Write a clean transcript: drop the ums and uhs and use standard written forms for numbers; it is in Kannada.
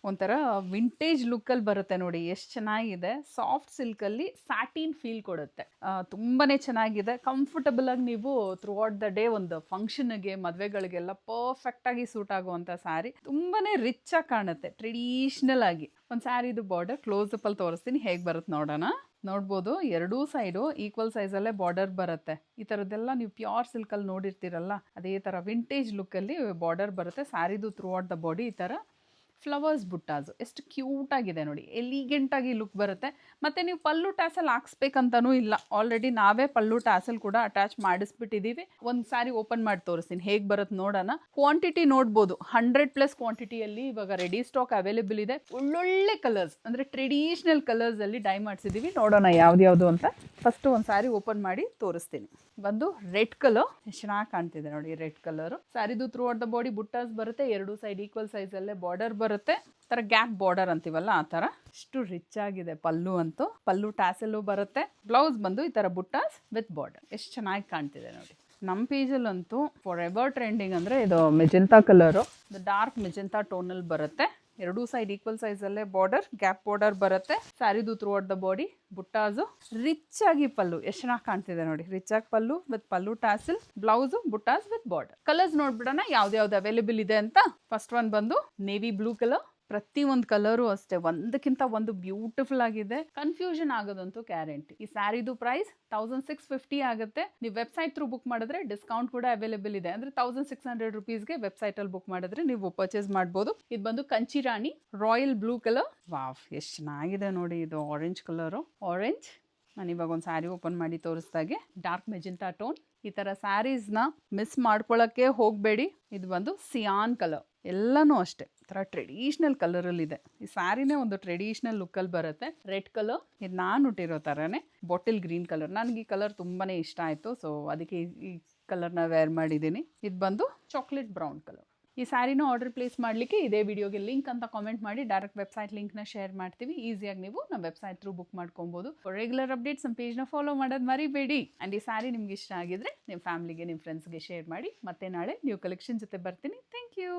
ಒಂಥರ ವಿಂಟೇಜ್ ಲುಕ್ಕಲ್ಲಿ ಬರುತ್ತೆ ನೋಡಿ, ಎಷ್ಟು ಚೆನ್ನಾಗಿದೆ. ಸಾಫ್ಟ್ ಸಿಲ್ಕಲ್ಲಿ ಸ್ಯಾಟಿನ್ ಫೀಲ್ ಕೊಡುತ್ತೆ. ತುಂಬಾ ಚೆನ್ನಾಗಿದೆ. ಕಂಫರ್ಟಬಲ್ ಆಗಿ ನೀವು ಥ್ರೂ ಔಟ್ ದ ಡೇ ಒಂದು ಫಂಕ್ಷನ್ಗೆ, ಮದುವೆಗಳಿಗೆಲ್ಲ ಪರ್ಫೆಕ್ಟಾಗಿ ಸೂಟ್ ಆಗುವಂಥ ಸ್ಯಾರಿ. ತುಂಬಾ ರಿಚ್ ಆಗಿ ಕಾಣುತ್ತೆ ಟ್ರೆಡಿಷ್ನಲ್ ಆಗಿ. ಒಂದು ಸ್ಯಾರಿದು ಬಾರ್ಡರ್ ಕ್ಲೋಸಪ್ಪಲ್ಲಿ ತೋರಿಸ್ತೀನಿ, ಹೇಗೆ ಬರುತ್ತೆ ನೋಡೋಣ. ನೋಡ್ಬೋದು, ಎರಡೂ ಸೈಡು ಈಕ್ವಲ್ ಸೈಜಲ್ಲೇ ಬಾರ್ಡರ್ ಬರುತ್ತೆ. ಈ ಥರದ್ದೆಲ್ಲ ನೀವು ಪ್ಯೂರ್ ಸಿಲ್ಕಲ್ಲಿ ನೋಡಿರ್ತೀರಲ್ಲ, ಅದೇ ಥರ ವಿಂಟೇಜ್ ಲುಕ್ಕಲ್ಲಿ ಬಾರ್ಡರ್ ಬರುತ್ತೆ. ಸ್ಯಾರಿದು ಥ್ರೂ ಔಟ್ ದ ಬಾಡಿ ಈ ಥರ ಫ್ಲವರ್ಸ್ ಬುಟ್ಟಾಸು ಎಷ್ಟು ಕ್ಯೂಟಾಗಿದೆ ನೋಡಿ, ಎಲಿಗೆಂಟಾಗಿ ಲುಕ್ ಬರುತ್ತೆ. ಮತ್ತು ನೀವು ಪಲ್ಲು ಟ್ಯಾಸಲ್ ಹಾಕ್ಸ್ಬೇಕಂತನೂ ಇಲ್ಲ, ಆಲ್ರೆಡಿ ನಾವೇ ಪಲ್ಲು ಟ್ಯಾಸಲ್ ಕೂಡ ಅಟ್ಯಾಚ್ ಮಾಡಿಸ್ಬಿಟ್ಟಿದ್ದೀವಿ. ಒಂದು ಸ್ಯಾರಿ ಓಪನ್ ಮಾಡಿ ತೋರಿಸ್ತೀನಿ, ಹೇಗೆ ಬರುತ್ತೆ ನೋಡೋಣ. ಕ್ವಾಂಟಿಟಿ ನೋಡ್ಬೋದು, 100+ ಕ್ವಾಂಟಿಟಿಯಲ್ಲಿ ಇವಾಗ ರೆಡಿ ಸ್ಟಾಕ್ ಅವೈಲೇಬಲ್ ಇದೆ. ಒಳ್ಳೊಳ್ಳೆ ಕಲರ್ಸ್, ಅಂದರೆ ಟ್ರೆಡಿಷ್ನಲ್ ಕಲರ್ಸಲ್ಲಿ ಡೈ ಮಾಡಿಸಿದ್ದೀವಿ. ನೋಡೋಣ ಯಾವ್ದ್ಯಾವುದು ಅಂತ. ಫಸ್ಟು ಒಂದು ಸ್ಯಾರಿ ಓಪನ್ ಮಾಡಿ ತೋರಿಸ್ತೀನಿ. ಬಂದು ರೆಡ್ ಕಲರ್, ಎಷ್ಟು ಚೆನ್ನಾಗಿ ಕಾಣ್ತಿದೆ ನೋಡಿ ರೆಡ್ ಕಲರು. ಸ್ಯಾರಿದು ಥ್ರೂ ಔಟ್ ದ ಬಾಡಿ ಬುಟ್ಟಾಸ್ ಬರುತ್ತೆ, ಎರಡೂ ಸೈಡ್ ಈಕ್ವಲ್ ಸೈಜಲ್ಲೇ ಬಾರ್ಡರ್ ಬರುತ್ತೆ. ಥರ ಗ್ಯಾಪ್ ಬಾರ್ಡರ್ ಅಂತೀವಲ್ಲ ಆ ಥರ. ಇಷ್ಟು ರಿಚ್ ಆಗಿದೆ ಪಲ್ಲು ಅಂತೂ. ಪಲ್ಲು ಟ್ಯಾಸಲ್ಲು ಬರುತ್ತೆ. ಬ್ಲೌಸ್ ಬಂದು ಈ ಥರ ಬುಟ್ಟಾಸ್ ವಿತ್ ಬಾರ್ಡರ್, ಎಷ್ಟು ಚೆನ್ನಾಗಿ ಕಾಣ್ತಿದೆ ನೋಡಿ. ನಮ್ಮ ಪೇಜಲ್ಲಂತೂ ಫಾರ್ ಎವರ್ ಟ್ರೆಂಡಿಂಗ್ ಅಂದರೆ ಇದು ಮೆಜೆಂಟಾ ಕಲರು, ಇದು ಡಾರ್ಕ್ ಮೆಜೆಂಟಾ ಟೋನಲ್ಲಿ ಬರುತ್ತೆ. ಎರಡೂ ಸೈಡ್ ಈಕ್ವಲ್ ಸೈಜಲ್ಲೇ ಬಾರ್ಡರ್, ಗ್ಯಾಪ್ ಬಾರ್ಡರ್ ಬರುತ್ತೆ. ಸ್ಯಾರಿದು ಥ್ರೂ ಔಟ್ ದ ಬಾಡಿ ಬುಟ್ಟಾಸು, ರಿಚ್ ಆಗಿ ಪಲ್ಲು, ಎಷ್ಟು ಚೆನ್ನಾಗಿ ಕಾಣ್ತಿದೆ ನೋಡಿ. ರಿಚ್ ಆಗಿ pallu with pallu tassel, blouse ಬುಟ್ಟಾಸ್ ವಿತ್ ಬಾರ್ಡರ್. ಕಲರ್ಸ್ ನೋಡ್ಬಿಡೋಣ ಯಾವ್ದು ಅವೈಲೇಬಲ್ ಇದೆ ಅಂತ. ಫಸ್ಟ್ ಒನ್ ಬಂದು ನೇವಿ ಬ್ಲೂ ಕಲರ್. ಪ್ರತಿ ಒಂದು ಕಲರು ಅಷ್ಟೇ ಒಂದಕ್ಕಿಂತ ಒಂದು ಬ್ಯೂಟಿಫುಲ್ ಆಗಿದೆ. ಕನ್ಫ್ಯೂಷನ್ ಆಗೋದಂತೂ ಗ್ಯಾರಂಟಿ. ಈ ಸ್ಯಾರಿದು ಪ್ರೈಸ್ 1650 ಆಗುತ್ತೆ. ನೀವು ವೆಬ್ಸೈಟ್ ಥ್ರೂ ಬುಕ್ ಮಾಡಿದ್ರೆ ಡಿಸ್ಕೌಂಟ್ ಕೂಡ ಅವೈಲೇಬಲ್ ಇದೆ. ಅಂದರೆ 1600 ರುಪೀಸ್ಗೆ ವೆಬ್ಸೈಟಲ್ಲಿ ಬುಕ್ ಮಾಡಿದ್ರೆ ನೀವು ಪರ್ಚೇಸ್ ಮಾಡ್ಬೋದು. ಇದು ಬಂದು ಕಂಚಿ ರಾಣಿ ರಾಯಲ್ ಬ್ಲೂ ಕಲರ್. ವಾವ್, ಎಷ್ಟು ಚೆನ್ನಾಗಿದೆ ನೋಡಿ. ಇದು ಆರೆಂಜ್ ಕಲರು, ಆರೆಂಜ್. ನಾನು ಇವಾಗ ಒಂದು ಸ್ಯಾರಿ ಓಪನ್ ಮಾಡಿ ತೋರಿಸ್ದಾಗೆ ಡಾರ್ಕ್ ಮೆಜೆಂಟಾ ಟೋನ್. ಈ ಥರ ಸ್ಯಾರೀಸ್ನ ಮಿಸ್ ಮಾಡ್ಕೊಳ್ಳೋಕ್ಕೆ ಹೋಗಬೇಡಿ. ಇದು ಬಂದು ಸಿಯಾನ್ ಕಲರ್, ಎಲ್ಲನೂ ಅಷ್ಟೇ ಥರ ಟ್ರೆಡಿಷ್ನಲ್ ಕಲರಲ್ಲಿದೆ. ಈ ಸ್ಯಾರಿನೇ ಒಂದು ಟ್ರೆಡಿಷ್ನಲ್ ಲುಕ್ಕಲ್ಲಿ ಬರುತ್ತೆ. ರೆಡ್ ಕಲರ್, ಇದು ನಾನು ಹುಟ್ಟಿರೋ ಥರನೇ ಬಾಟಲ್ ಗ್ರೀನ್ ಕಲರ್. ನನಗೆ ಈ ಕಲರ್ ತುಂಬಾ ಇಷ್ಟ ಆಯಿತು, ಸೊ ಅದಕ್ಕೆ ಈ ಕಲರ್ನ ವೇರ್ ಮಾಡಿದ್ದೀನಿ. ಇದು ಬಂದು ಚಾಕ್ಲೇಟ್ ಬ್ರೌನ್ ಕಲರ್. ಈ ಸ್ಯಾರಿನ ಆರ್ಡರ್ ಪ್ಲೇಸ್ ಮಾಡಲಿಕ್ಕೆ ಇದೇ ವಿಡಿಯೋಗೆ ಲಿಂಕ್ ಅಂತ ಕಾಮೆಂಟ್ ಮಾಡಿ, ಡೈರೆಕ್ಟ್ ವೆಬ್ಸೈಟ್ ಲಿಂಕ್ನ ಶೇರ್ ಮಾಡ್ತೀವಿ. ಈಸಿಯಾಗಿ ನೀವು ನಮ್ಮ ವೆಬ್ಸೈಟ್ ಥ್ರೂ ಬುಕ್ ಮಾಡ್ಕೊಬೋದು. ರೆಗ್ಯುಲರ್ ಅಪ್ಡೇಟ್ಸ್ ನಮ್ಮ ಪೇಜ್ನ ಫಾಲೋ ಮಾಡೋದು ಮರಿಬೇಡಿ. ಆ್ಯಂಡ್ ಈ ಸ್ಯಾರಿ ನಿಮ್ಗೆ ಇಷ್ಟ ಆಗಿದ್ರೆ ನಿಮ್ಮ ಫ್ಯಾಮಿಲಿಗೆ, ನಿಮ್ಮ ಫ್ರೆಂಡ್ಸ್ಗೆ ಶೇರ್ ಮಾಡಿ. ಮತ್ತೆ ನಾಳೆ ನ್ಯೂ ಕಲೆಕ್ಷನ್ ಜೊತೆ ಬರ್ತೀನಿ. Thank you.